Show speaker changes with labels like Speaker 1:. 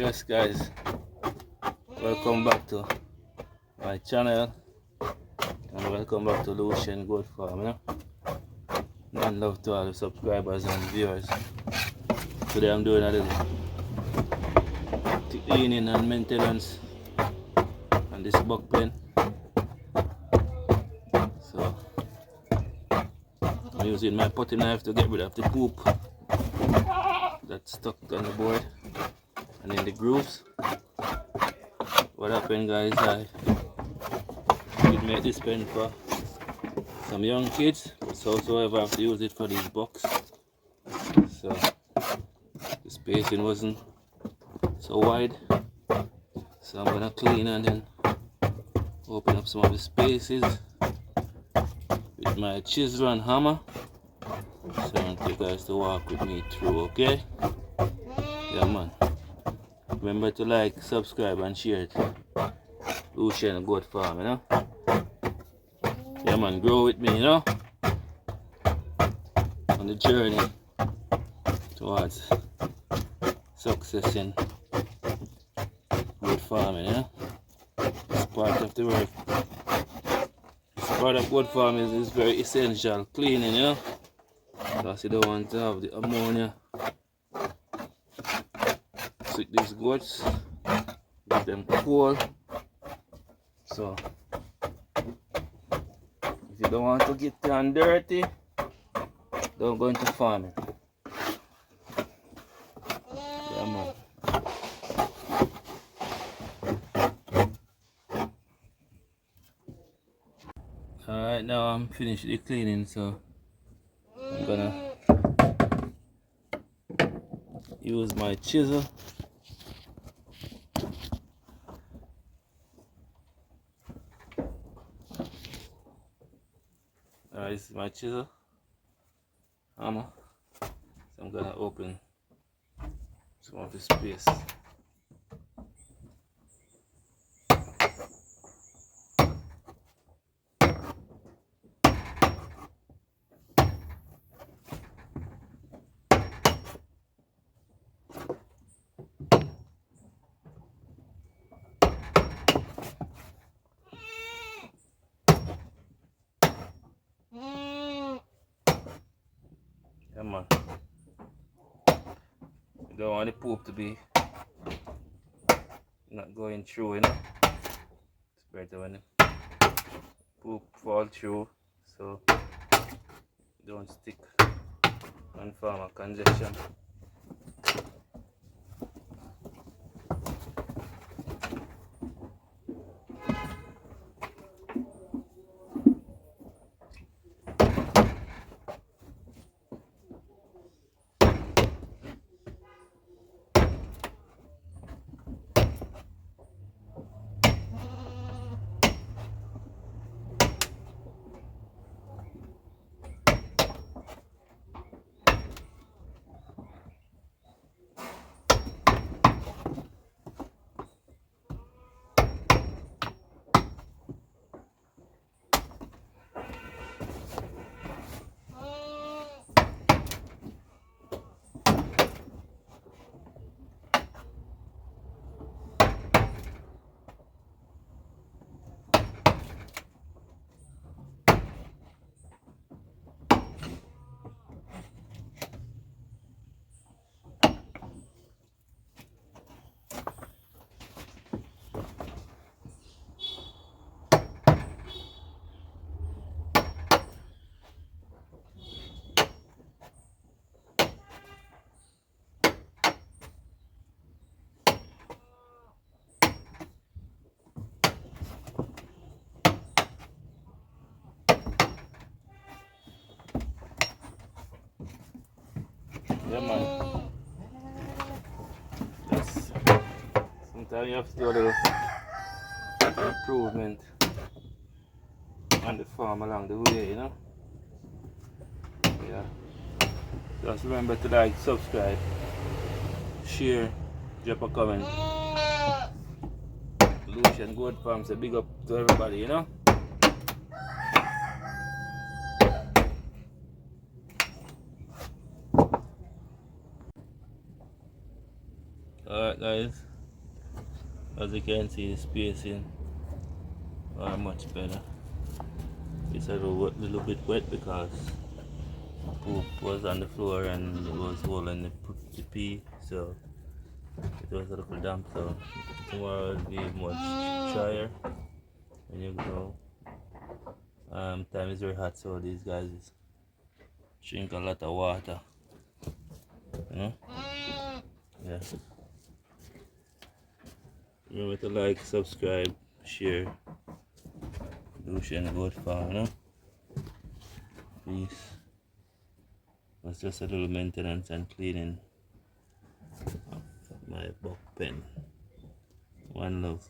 Speaker 1: Yes guys, welcome back to my channel and welcome back to Lucien Goat Farm, and love to all the subscribers and viewers. Today I'm doing a little cleaning and maintenance on this buck pen. So I'm using my potty knife to get rid of the poop that's stuck on the board and in the grooves. What happened, guys, I did make this pen for some young kids, but also I have to use it for these bucks. So the spacing wasn't so wide, so I'm gonna clean and then open up some of the spaces with my chisel and hammer. So I want you guys to walk with me through, okay? Yeah man, remember to like, subscribe and share it. Lucien Goat Farm, yeah man, grow with me, on the journey towards success in goat farming, It's part of the work. It's part of goat farming is very essential. Cleaning, because you don't want to have the ammonia sick these goats, give them cold. So if you don't want to get down dirty, don't go into farming. Yeah man. Alright, now I'm finished the cleaning, so I'm gonna use my chisel this is my chisel hammer. So I'm gonna open some of the space. Come on. You don't want the poop to be not going through, It's better when the poop fall through, so don't stick on farmer congestion. Yeah man. That's sometimes you have to do a little improvement on the farm along the way, Yeah. Just remember to like, subscribe, share, drop a comment. Lucien Goat Farm, say big up to everybody, Alright guys. As you can see, the spacing are much better. It's a little bit wet because poop was on the floor and it was holding the pee, so it was a little damp. So tomorrow will be much drier when you go. Time is very hot, so these guys drink a lot of water. You know? Yeah. Remember to like, subscribe, share. Lucien Goat Farm, you know? Peace. It's just a little maintenance and cleaning of my buck pen. One love.